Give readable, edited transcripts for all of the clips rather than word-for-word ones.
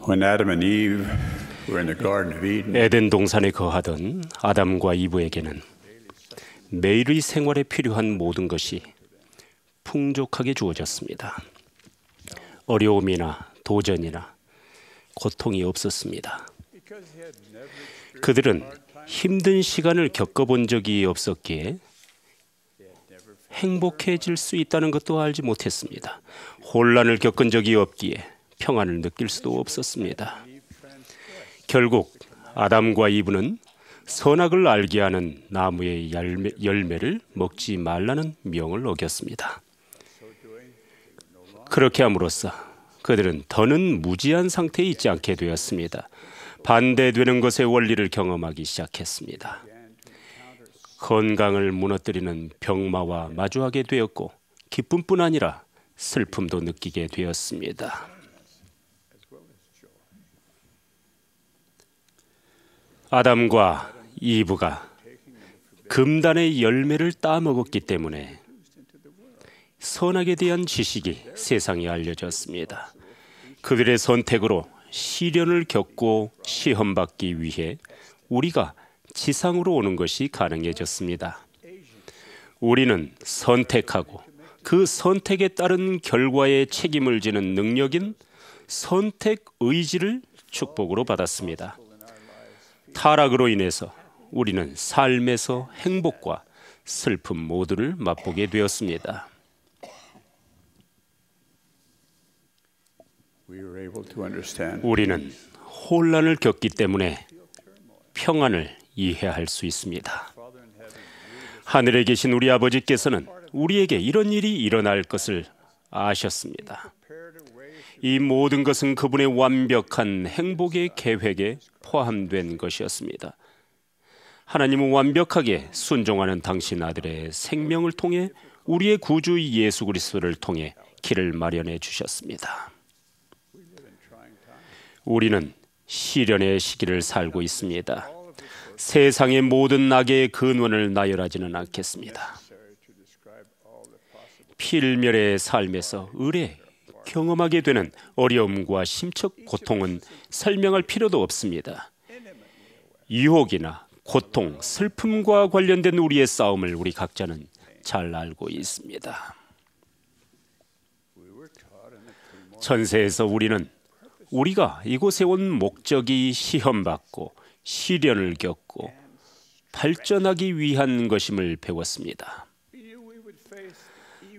When Adam and Eve were in the Garden of Eden, 에덴 동산에 거하던 아담과 이브에게는 매일의 생활에 필요한 모든 것이 풍족하게 주어졌습니다. 어려움이나 도전이나 고통이 없었습니다. 그들은 힘든 시간을 겪어본 적이 없었기에 행복해질 수 있다는 것도 알지 못했습니다. 혼란을 겪은 적이 없기에 평안을 느낄 수도 없었습니다. 결국 아담과 이브는 선악을 알게 하는 나무의 열매를 먹지 말라는 명을 어겼습니다. 그렇게 함으로써 그들은 더는 무지한 상태에 있지 않게 되었습니다. 반대되는 것의 원리를 경험하기 시작했습니다. 건강을 무너뜨리는 병마와 마주하게 되었고 기쁨뿐 아니라 슬픔도 느끼게 되었습니다. 아담과 이브가 금단의 열매를 따먹었기 때문에 선악에 대한 지식이 세상에 알려졌습니다. 그들의 선택으로 시련을 겪고 시험받기 위해 우리가 지상으로 오는 것이 가능해졌습니다. 우리는 선택하고 그 선택에 따른 결과에 책임을 지는 능력인 선택 의지를 축복으로 받았습니다. 타락으로 인해서 우리는 삶에서 행복과 슬픔 모두를 맛보게 되었습니다. 우리는 혼란을 겪기 때문에 평안을 이해할 수 있습니다. 하늘에 계신 우리 아버지께서는 우리에게 이런 일이 일어날 것을 아셨습니다. 이 모든 것은 그분의 완벽한 행복의 계획에 포함된 것이었습니다. 하나님은 완벽하게 순종하는 당신 아들의 생명을 통해 우리의 구주 예수 그리스도를 통해 길을 마련해 주셨습니다. 우리는 시련의 시기를 살고 있습니다. 세상의 모든 악의 근원을 나열하지는 않겠습니다. 필멸의 삶에서 의뢰 경험하게 되는 어려움과 심적 고통은 설명할 필요도 없습니다. 유혹이나 고통, 슬픔과 관련된 우리의 싸움을 우리 각자는 잘 알고 있습니다. 전세에서 우리는 우리가 이곳에 온 목적이 시험받고 시련을 겪고 발전하기 위한 것임을 배웠습니다.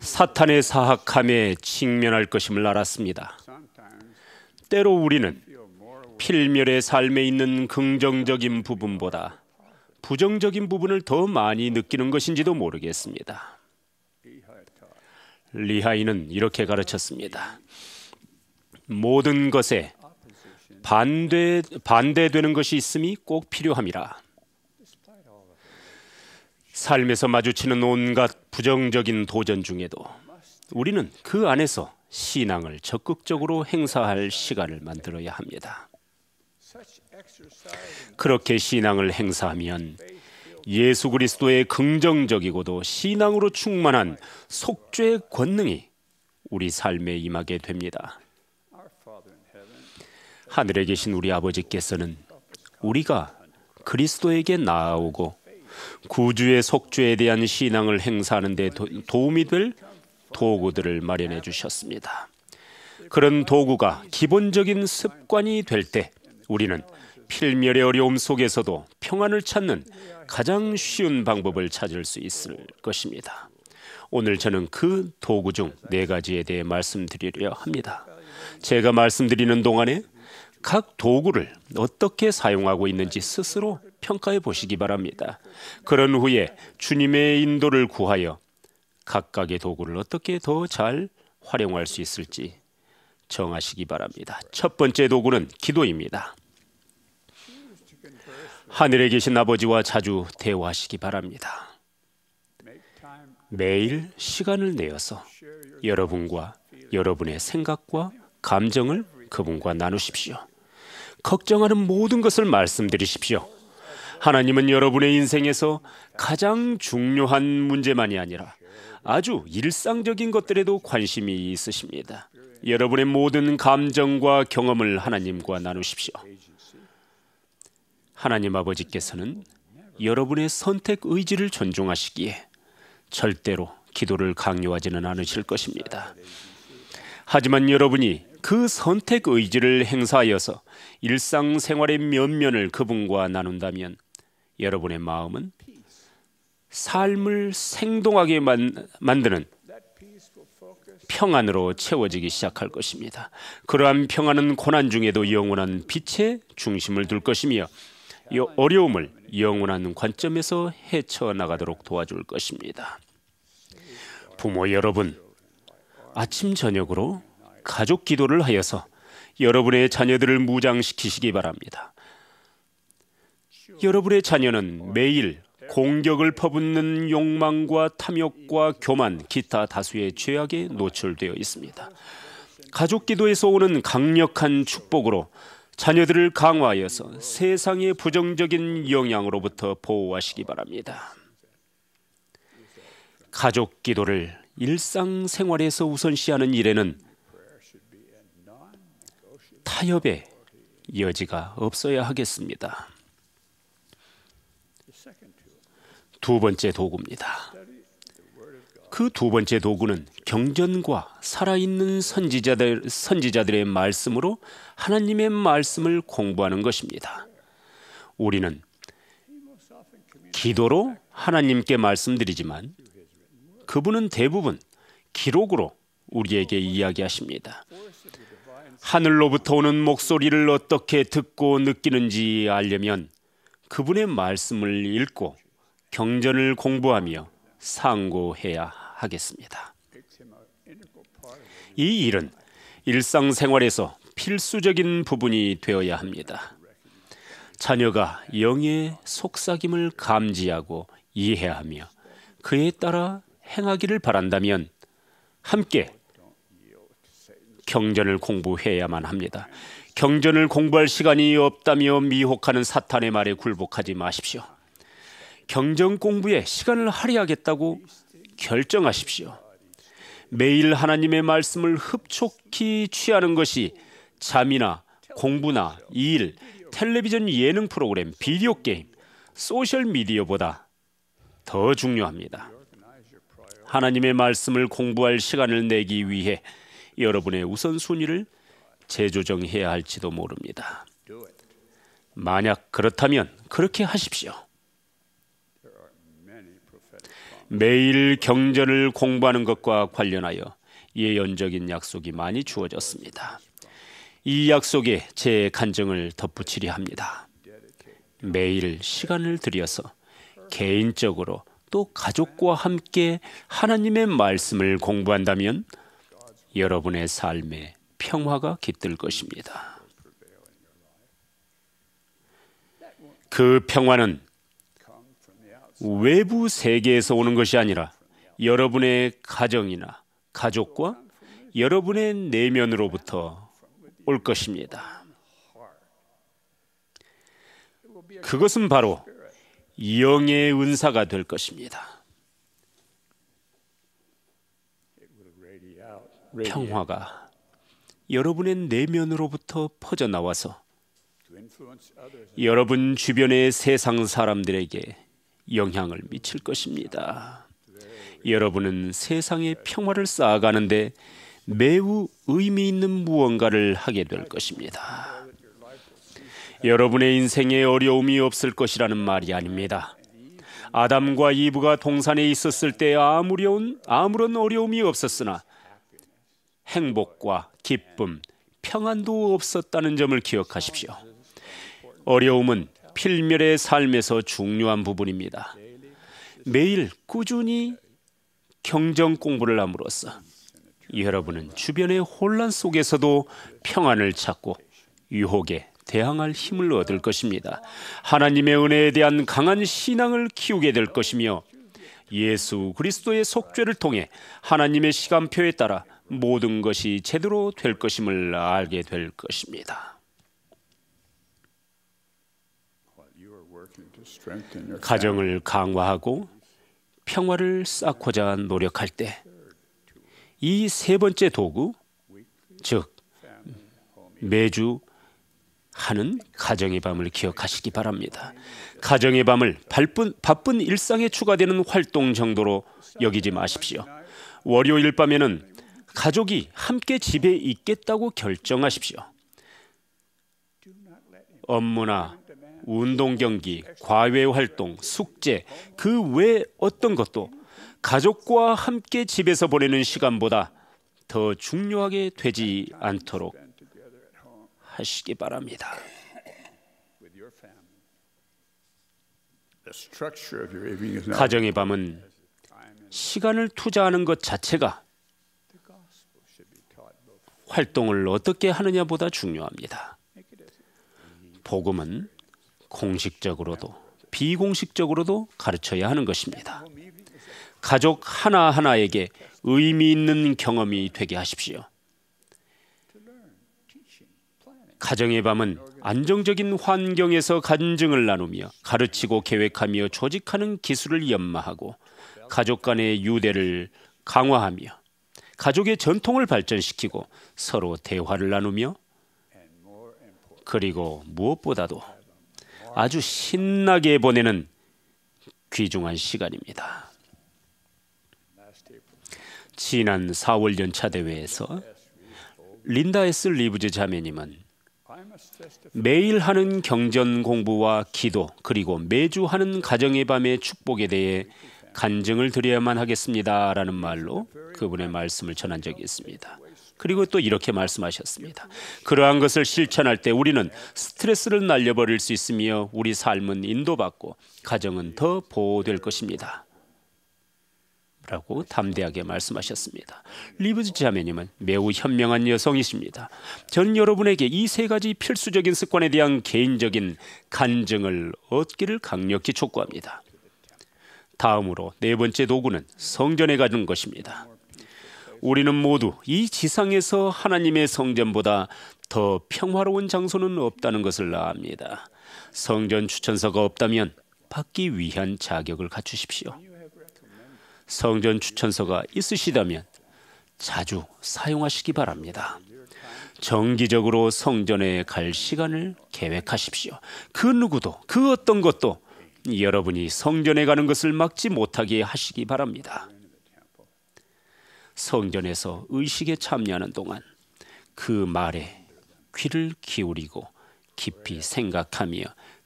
사탄의 사악함에 직면할 것임을 알았습니다. 때로 우리는 필멸의 삶에 있는 긍정적인 부분보다 부정적인 부분을 더 많이 느끼는 것인지도 모르겠습니다. 리하이는 이렇게 가르쳤습니다. 모든 것에 반대되는 것이 있음이 꼭 필요함이라. 삶에서 마주치는 온갖 부정적인 도전 중에도 우리는 그 안에서 신앙을 적극적으로 행사할 시간을 만들어야 합니다. 그렇게 신앙을 행사하면 예수 그리스도의 긍정적이고도 신앙으로 충만한 속죄의 권능이 우리 삶에 임하게 됩니다. 하늘에 계신 우리 아버지께서는 우리가 그리스도에게 나아오고 구주의 속죄에 대한 신앙을 행사하는 데 도움이 될 도구들을 마련해 주셨습니다. 그런 도구가 기본적인 습관이 될 때 우리는 필멸의 어려움 속에서도 평안을 찾는 가장 쉬운 방법을 찾을 수 있을 것입니다. 오늘 저는 그 도구 중 4가지에 대해 말씀드리려 합니다. 제가 말씀드리는 동안에 각 도구를 어떻게 사용하고 있는지 스스로 평가해 보시기 바랍니다. 그런 후에 주님의 인도를 구하여 각각의 도구를 어떻게 더 잘 활용할 수 있을지 정하시기 바랍니다. 첫 번째 도구는 기도입니다. 하늘에 계신 아버지와 자주 대화하시기 바랍니다. 매일 시간을 내어서 여러분과 여러분의 생각과 감정을 그분과 나누십시오. 걱정하는 모든 것을 말씀드리십시오. 하나님은 여러분의 인생에서 가장 중요한 문제만이 아니라 아주 일상적인 것들에도 관심이 있으십니다. 여러분의 모든 감정과 경험을 하나님과 나누십시오. 하나님 아버지께서는 여러분의 선택 의지를 존중하시기에 절대로 기도를 강요하지는 않으실 것입니다. 하지만 여러분이 그 선택 의지를 행사하여서 일상생활의 면면을 그분과 나눈다면 여러분의 마음은 삶을 생동하게 만드는 평안으로 채워지기 시작할 것입니다. 그러한 평안은 고난 중에도 영원한 빛의 중심을 둘 것이며 이 어려움을 영원한 관점에서 헤쳐나가도록 도와줄 것입니다. 부모 여러분, 아침 저녁으로 가족 기도를 하여서 여러분의 자녀들을 무장시키시기 바랍니다. 여러분의 자녀는 매일 공격을 퍼붓는 욕망과 탐욕과 교만, 기타 다수의 죄악에 노출되어 있습니다. 가족 기도에서 오는 강력한 축복으로 자녀들을 강화하여서 세상의 부정적인 영향으로부터 보호하시기 바랍니다. 가족 기도를 일상생활에서 우선시하는 일에는 타협의 여지가 없어야 하겠습니다. 두 번째 도구입니다. 그 두 번째 도구는 경전과 살아있는 선지자들의 말씀으로 하나님의 말씀을 공부하는 것입니다. 우리는 기도로 하나님께 말씀드리지만 그분은 대부분 기록으로 우리에게 이야기하십니다. 하늘로부터 오는 목소리를 어떻게 듣고 느끼는지 알려면 그분의 말씀을 읽고 경전을 공부하며 상고해야 하겠습니다. 이 일은 일상생활에서 필수적인 부분이 되어야 합니다. 자녀가 영의 속삭임을 감지하고 이해하며 그에 따라 행하기를 바란다면 함께 경전을 공부해야만 합니다. 경전을 공부할 시간이 없다며 미혹하는 사탄의 말에 굴복하지 마십시오. 경전 공부에 시간을 할애하겠다고 결정하십시오. 매일 하나님의 말씀을 흡족히 취하는 것이 잠이나 공부나 일, 텔레비전 예능 프로그램, 비디오 게임, 소셜 미디어보다 더 중요합니다. 하나님의 말씀을 공부할 시간을 내기 위해 여러분의 우선순위를 재조정해야 할지도 모릅니다. 만약 그렇다면 그렇게 하십시오. 매일 경전을 공부하는 것과 관련하여 예언적인 약속이 많이 주어졌습니다. 이 약속에 제 간증을 덧붙이려 합니다. 매일 시간을 들여서 개인적으로 또 가족과 함께 하나님의 말씀을 공부한다면 여러분의 삶에 평화가 깃들 것입니다. 그 평화는 외부 세계에서 오는 것이 아니라 여러분의 가정이나 가족과 여러분의 내면으로부터 올 것입니다. 그것은 바로 영의 은사가 될 것입니다. 평화가 여러분의 내면으로부터 퍼져나와서 여러분 주변의 세상 사람들에게 영향을 미칠 것입니다. 여러분은 세상의 평화를 쌓아가는데 매우 의미 있는 무언가를 하게 될 것입니다. 여러분의 인생에 어려움이 없을 것이라는 말이 아닙니다. 아담과 이브가 동산에 있었을 때 아무런 어려움이 없었으나 행복과 기쁨, 평안도 없었다는 점을 기억하십시오. 어려움은 필멸의 삶에서 중요한 부분입니다. 매일 꾸준히 경전 공부를 함으로써 여러분은 주변의 혼란 속에서도 평안을 찾고 유혹에 대항할 힘을 얻을 것입니다. 하나님의 은혜에 대한 강한 신앙을 키우게 될 것이며 예수 그리스도의 속죄를 통해 하나님의 시간표에 따라 모든 것이 제대로 될 것임을 알게 될 것입니다. 가정을 강화하고 평화를 쌓고자 노력할 때 이 세 번째 도구, 즉 매주 하는 가정의 밤을 기억하시기 바랍니다. 가정의 밤을 바쁜 일상에 추가되는 활동 정도로 여기지 마십시오. 월요일 밤에는 가족이 함께 집에 있겠다고 결정하십시오. 업무나 운동 경기, 과외 활동, 숙제, 그 외 어떤 것도 가족과 함께 집에서 보내는 시간보다 더 중요하게 되지 않도록 하시기 바랍니다. 가정의 밤은 시간을 투자하는 것 자체가 활동을 어떻게 하느냐보다 중요합니다. 복음은 공식적으로도 비공식적으로도 가르쳐야 하는 것입니다. 가족 하나하나에게 의미 있는 경험이 되게 하십시오. 가정의 밤은 안정적인 환경에서 간증을 나누며 가르치고 계획하며 조직하는 기술을 연마하고 가족 간의 유대를 강화하며 가족의 전통을 발전시키고 서로 대화를 나누며 그리고 무엇보다도 아주 신나게 보내는 귀중한 시간입니다. 지난 4월 연차 대회에서 린다 S. 리브즈 자매님은 매일 하는 경전 공부와 기도 그리고 매주 하는 가정의 밤의 축복에 대해 간증을 드려야만 하겠습니다라는 말로 그분의 말씀을 전한 적이 있습니다. 그리고 또 이렇게 말씀하셨습니다. 그러한 것을 실천할 때 우리는 스트레스를 날려버릴 수 있으며 우리 삶은 인도받고 가정은 더 보호될 것입니다. 라고 담대하게 말씀하셨습니다. 리브즈 자매님은 매우 현명한 여성이십니다. 전 여러분에게 이 세 가지 필수적인 습관에 대한 개인적인 간증을 얻기를 강력히 촉구합니다. 다음으로 네 번째 도구는 성전에 가는 것입니다. 우리는 모두 이 지상에서 하나님의 성전보다 더 평화로운 장소는 없다는 것을 압니다. 성전 추천서가 없다면 받기 위한 자격을 갖추십시오. 성전 추천서가 있으시다면 자주 사용하시기 바랍니다. 정기적으로 성전에 갈 시간을 계획하십시오. 그 누구도 그 어떤 것도 여러분이 성전에 가는 것을 막지 못하게 하시기 바랍니다. 성전에서 의식에 참여하는 동안 그 말에 귀를 기울이고 깊이 생각하며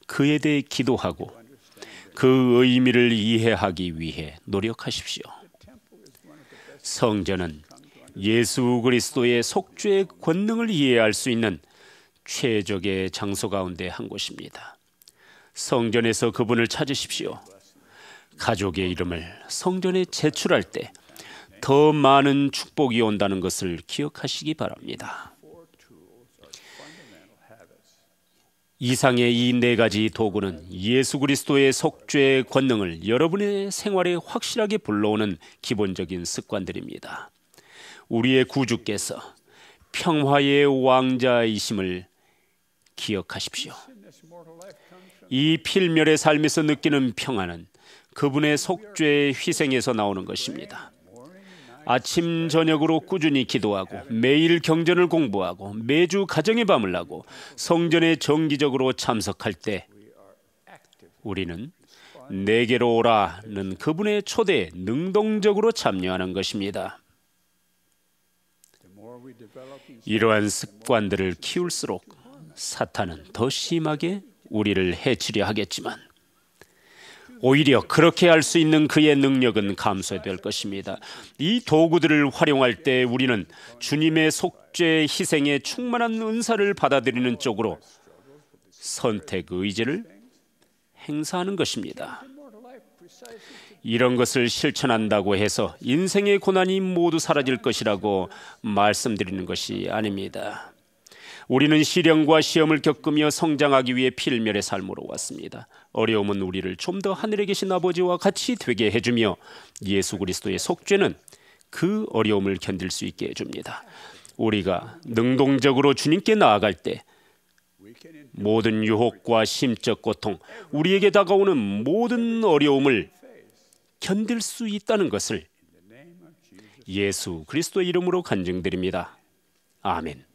그에 대해 기도하고 그 의미를 이해하기 위해 노력하십시오. 성전은 예수 그리스도의 속죄의 권능을 이해할 수 있는 최적의 장소 가운데 한 곳입니다. 성전에서 그분을 찾으십시오. 가족의 이름을 성전에 제출할 때 더 많은 축복이 온다는 것을 기억하시기 바랍니다. 이상의 이 네 가지 도구는 예수 그리스도의 속죄의 권능을 여러분의 생활에 확실하게 불러오는 기본적인 습관들입니다. 우리의 구주께서 평화의 왕자이심을 기억하십시오. 이 필멸의 삶에서 느끼는 평화는 그분의 속죄의 희생에서 나오는 것입니다. 아침 저녁으로 꾸준히 기도하고 매일 경전을 공부하고 매주 가정의 밤을 하고 성전에 정기적으로 참석할 때 우리는 내게로 오라는 그분의 초대에 능동적으로 참여하는 것입니다. 이러한 습관들을 키울수록 사탄은 더 심하게 우리를 해치려 하겠지만 오히려 그렇게 할 수 있는 그의 능력은 감소될 것입니다. 이 도구들을 활용할 때 우리는 주님의 속죄 희생에 충만한 은사를 받아들이는 쪽으로 선택 의지를 행사하는 것입니다. 이런 것을 실천한다고 해서 인생의 고난이 모두 사라질 것이라고 말씀드리는 것이 아닙니다. 우리는 시련과 시험을 겪으며 성장하기 위해 필멸의 삶으로 왔습니다. 어려움은 우리를 좀 더 하늘에 계신 아버지와 같이 되게 해주며 예수 그리스도의 속죄는 그 어려움을 견딜 수 있게 해줍니다. 우리가 능동적으로 주님께 나아갈 때 모든 유혹과 심적 고통, 우리에게 다가오는 모든 어려움을 견딜 수 있다는 것을 예수 그리스도의 이름으로 간증드립니다. 아멘.